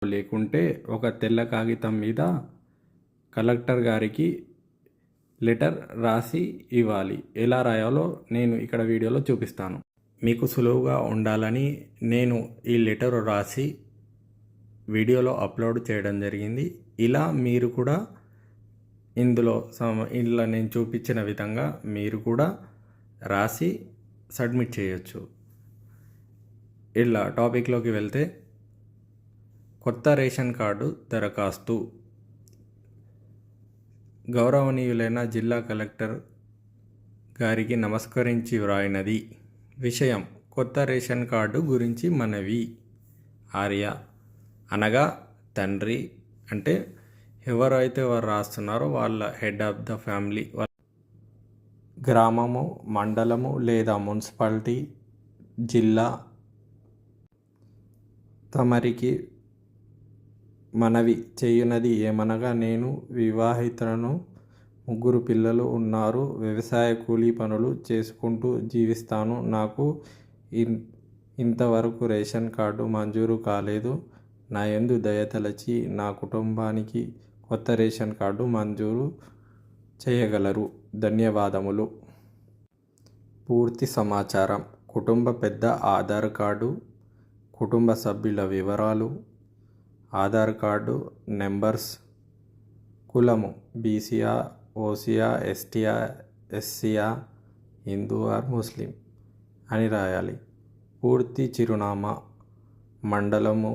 లేకుంటే ఒక తెల్ల కాగితం మీద కలెక్టర్ గారికి లెటర్ రాసి ఇవ్వాలి. ఎలా రాయాలో నేను ఇక్కడ వీడియోలో చూపిస్తాను. మీకు సులువుగా ఉండాలని నేను ఈ లెటర్ రాసి వీడియోలో అప్లోడ్ చేయడం జరిగింది. ఇలా మీరు కూడా ఇందులో నేను చూపించిన విధంగా మీరు కూడా రాసి సబ్మిట్ చేయొచ్చు. ఇలా టాపిక్లోకి వెళ్తే, కొత్త రేషన్ కార్డు దరఖాస్తు. గౌరవనీయులైన జిల్లా కలెక్టర్ గారికి నమస్కరించి వ్రాయినది. విషయం: కొత్త రేషన్ కార్డు గురించి మనవి. ఆర్య అనగా తండ్రి, అంటే ఎవరైతే వారు రాస్తున్నారో వాళ్ళ హెడ్ ఆఫ్ ద ఫ్యామిలీ. గ్రామము, మండలము లేదా మున్సిపాలిటీ, జిల్లా తమరికి మనవి చేయునది ఏమనగా, నేను వివాహితులను, 3 పిల్లలు ఉన్నారు. వ్యవసాయ కూలీ పనులు చేసుకుంటూ జీవిస్తాను. నాకు ఇంతవరకు రేషన్ కార్డు మంజూరు కాలేదు. నా యందు దయతలచి నా కుటుంబానికి కొత్త రేషన్ కార్డు మంజూరు చేయగలరు. ధన్యవాదములు. పూర్తి సమాచారం: కుటుంబ పెద్ద ఆధార్ కార్డు, కుటుంబ సభ్యుల వివరాలు, ఆధార్ కార్డు నెంబర్స్, కులము బీసీఆ, ఓసీఆ, ఎస్టీఆ, ఎస్సీఆ, హిందూ ఆర్ ముస్లిం అని రాయాలి. పూర్తి చిరునామా, మండలము,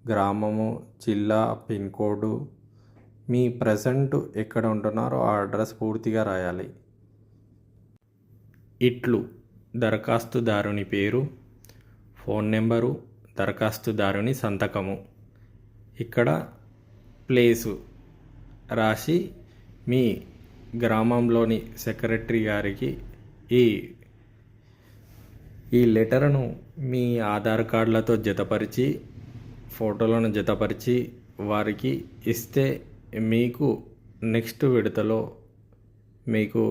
గ్రామము, జిల్లా, పిన్ కోడ్, మీ ప్రజెంట్ ఎక్కడ ఉంటున్నారో ఆ అడ్రస్ పూర్తిగా రాయాలి. ఇట్లు దరఖాస్తుదారుని పేరు, ఫోన్ నెంబరు, దరఖాస్తుదారుని సంతకము. ఇక్కడ ప్లేసు రాసి మీ గ్రామంలోని సెక్రటరీ గారికి ఈ లెటర్ను మీ ఆధార్ కార్డులతో జతపరిచి, ఫోటోలను జతపరిచి వారికి ఇస్తే మీకు నెక్స్ట్ విడతలో మీకు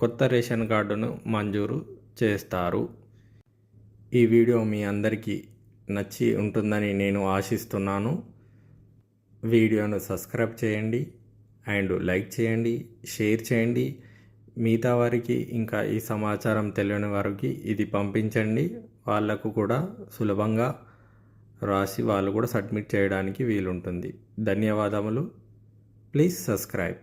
కొత్త రేషన్ కార్డును మంజూరు చేస్తారు. ఈ వీడియో మీ అందరికీ నచ్చి ఉంటుందని నేను ఆశిస్తున్నాను. వీడియోను సబ్స్క్రైబ్ చేయండి అండ్ లైక్ చేయండి, షేర్ చేయండి. మిగతా వారికి, ఇంకా ఈ సమాచారం తెలియని వారికి ఇది పంపించండి. వాళ్ళకు కూడా సులభంగా రాసి వాళ్ళు కూడా సబ్మిట్ చేయడానికి వీలుంటుంది. ధన్యవాదములు. Please subscribe.